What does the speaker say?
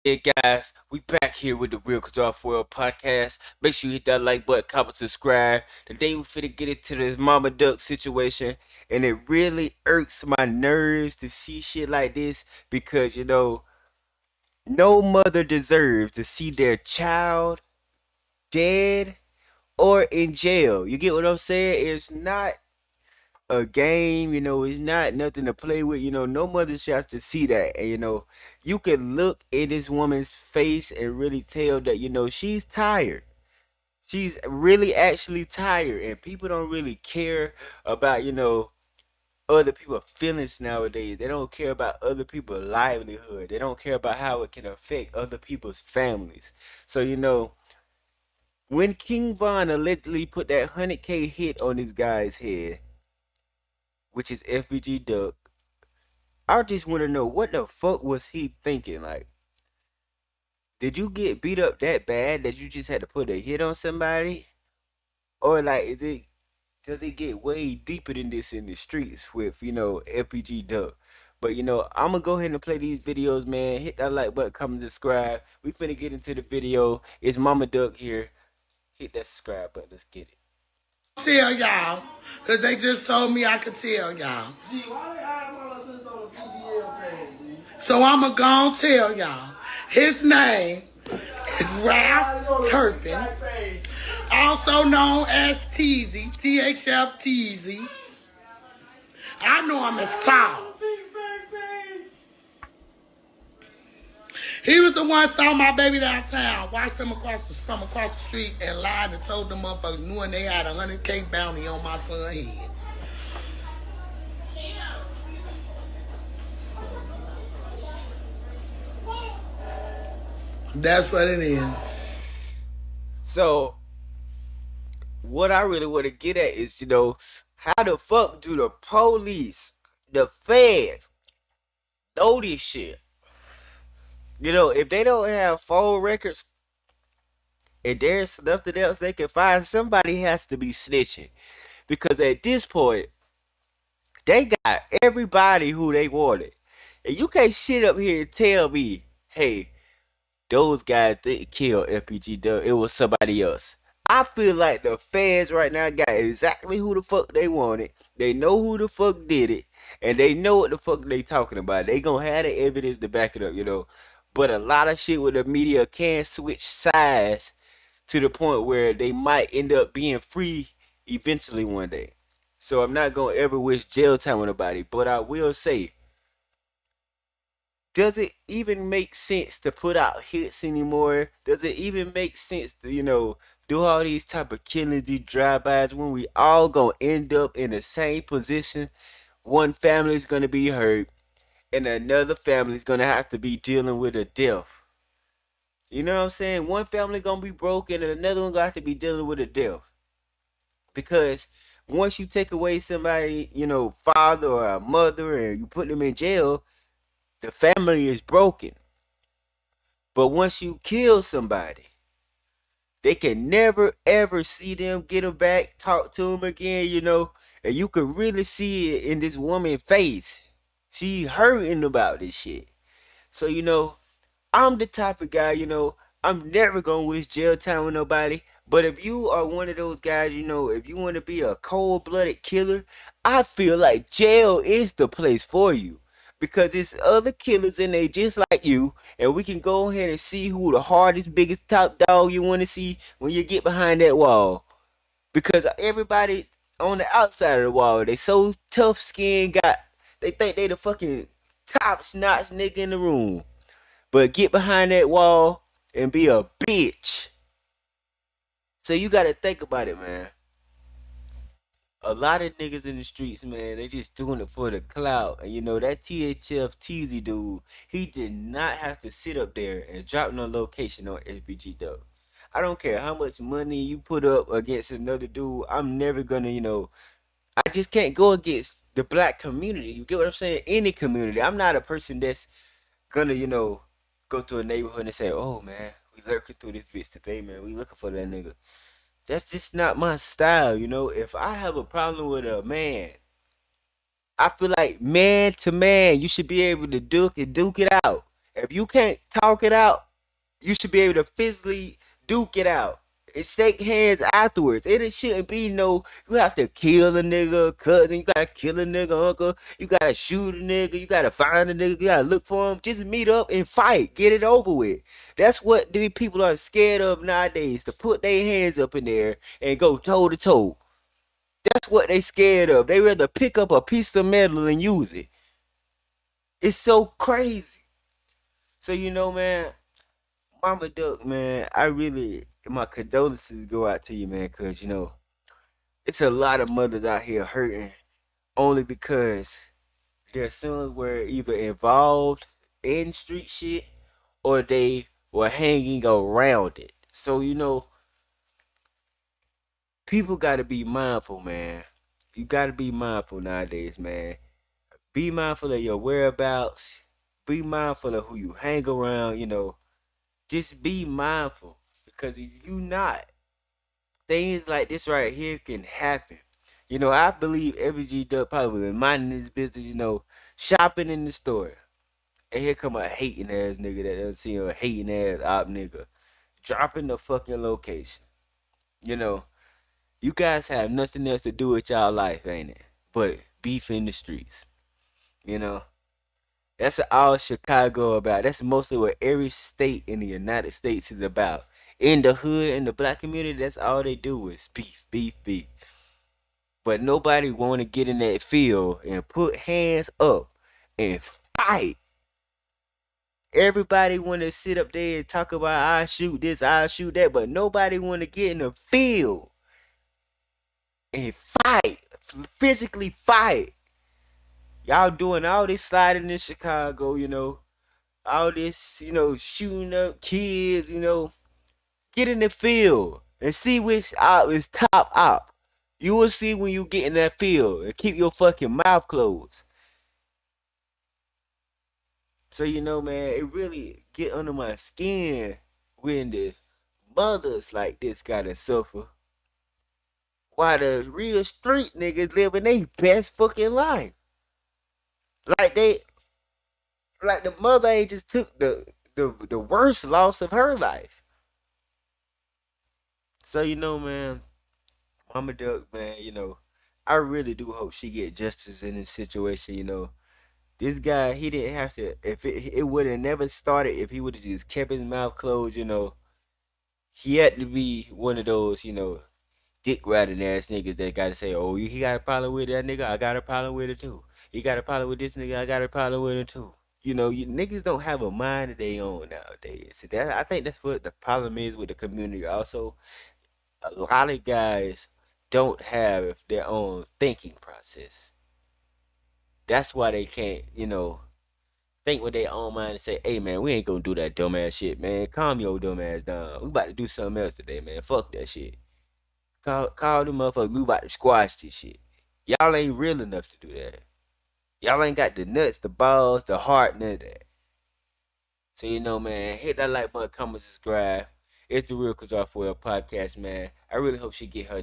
Yeah, guys, we back here with the Real Couture Foil podcast. Make sure you hit that like button, comment, subscribe. Today we finna get into this Mama Duck situation, and it really irks my nerves to see shit like this because no mother deserves to see their child dead or in jail. You get what I'm saying? It's not a game, it's not nothing to play with. No mother should have to see that. And you can look in this woman's face and really tell that, she's tired. She's really actually tired. And people don't really care about, other people's feelings nowadays. They don't care about other people's livelihood. They don't care about how it can affect other people's families. So, when King Von allegedly put that 100K hit on this guy's head, which is FBG Duck, I just want to know what the fuck was he thinking? Like, did you get beat up that bad that you just had to put a hit on somebody, or like, does it get way deeper than this in the streets with FPG Duck? But I'm gonna go ahead and play these videos, man. Hit that like button, comment, subscribe. We finna get into the video. It's Mama Duck here. Hit that subscribe button. Let's get it. Tell y'all, cause they just told me I could tell y'all. So I'ma go and tell y'all. His name is Ralph Turpin, also known as Teasy, THF Teasy. I know him as tall. He was the one that saw my baby downtown, watched him from across the street, and lied and told them motherfuckers knowing they had a 100K bounty on my son's head. That's what it is. So, what I really want to get at is, how the fuck do the police, the feds, know this shit? If they don't have phone records and there's nothing else they can find, somebody has to be snitching. Because at this point, they got everybody who they wanted. And you can't sit up here and tell me, hey, those guys didn't kill FPG Dub. It was somebody else. I feel like the feds right now got exactly who the fuck they wanted. They know who the fuck did it. And they know what the fuck they talking about. They gonna have the evidence to back it up. But a lot of shit with the media can switch sides to the point where they might end up being free eventually one day. So I'm not gonna ever wish jail time on nobody. But I will say, does it even make sense to put out hits anymore? Does it even make sense to, do all these type of killings, these drive-bys when we all gonna end up in the same position? One family's gonna be hurt and another family's gonna have to be dealing with a death. You know what I'm saying? One family gonna be broken and another one gonna have to be dealing with a death. Because once you take away somebody, father or a mother and you put them in jail, the family is broken. But once you kill somebody, they can never ever see them, get them back, talk to them again. And you can really see it in this woman's face. She hurting about this shit. So, I'm the type of guy, I'm never gonna wish jail time with nobody. But if you are one of those guys, if you want to be a cold blooded killer, I feel like jail is the place for you. Because it's other killers and they just like you, and we can go ahead and see who the hardest, biggest top dog you want to see when you get behind that wall. Because everybody on the outside of the wall, they so tough skinned, they think they the fucking top notch nigga in the room. But get behind that wall and be a bitch. So you gotta think about it, man. A lot of niggas in the streets, man, they just doing it for the clout. And that THF Teasy dude, he did not have to sit up there and drop no location on SBG though. I don't care how much money you put up against another dude. I'm never gonna, I just can't go against the black community. You get what I'm saying? Any community. I'm not a person that's gonna, go to a neighborhood and say, "Oh man, we lurking through this bitch today, man. We looking for that nigga." That's just not my style. If I have a problem with a man, I feel like man to man, you should be able to duke it out. If you can't talk it out, you should be able to physically duke it out and shake hands afterwards. It shouldn't be no, you have to kill a nigga, cousin, you gotta kill a nigga, uncle, you gotta shoot a nigga, you gotta find a nigga, you gotta look for him. Just meet up and fight, get it over with. That's what the people are scared of nowadays, to put their hands up in there and go toe to toe. That's what they scared of. They rather pick up a piece of metal and use it. It's so crazy. So man, Mama Duck, man, I really, my condolences go out to you, man, cause it's a lot of mothers out here hurting only because their sons were either involved in street shit or they were hanging around it. So people gotta be mindful, man. You gotta be mindful nowadays, man. Be mindful of your whereabouts. Be mindful of who you hang around. Just be mindful because if you not, things like this right here can happen. I believe every G Dub probably was minding his business, shopping in the store. And here come a hating ass nigga that doesn't see a hating ass op nigga dropping the fucking location. You know, you guys have nothing else to do with y'all life, ain't it? But beef in the streets. You know, that's all Chicago about. That's mostly what every state in the United States is about. In the hood, in the black community, that's all they do is beef, beef, beef. But nobody want to get in that field and put hands up and fight. Everybody want to sit up there and talk about I shoot this, I shoot that, but nobody want to get in the field and fight, physically fight. Y'all doing all this sliding in Chicago, all this, shooting up kids, get in the field and see which op is top op. You will see when you get in that field and keep your fucking mouth closed. So man, it really get under my skin when the mothers like this gotta suffer, while the real street niggas living their best fucking life. Like like the mother ain't just took the worst loss of her life. So man, Mama Duck, man, I really do hope she get justice in this situation. This guy, he didn't have to. If it would have never started if he would have just kept his mouth closed. He had to be one of those, dick riding ass niggas that gotta say, oh, he got a problem with that nigga, I got a problem with it too. He got a problem with this nigga, I got a problem with it too. You niggas don't have a mind of their own nowadays. So I think that's what the problem is with the community. Also, a lot of guys don't have their own thinking process. That's why they can't, think with their own mind and say, hey man, we ain't gonna do that dumbass shit, man. Calm your dumb ass down. We about to do something else today, man. Fuck that shit. Call them motherfuckers. We about to squash this shit. Y'all ain't real enough to do that. Y'all ain't got the nuts, the balls, the heart, none of that. So man, hit that like button, comment, subscribe. It's the Real Kazar for your podcast, man. I really hope she get her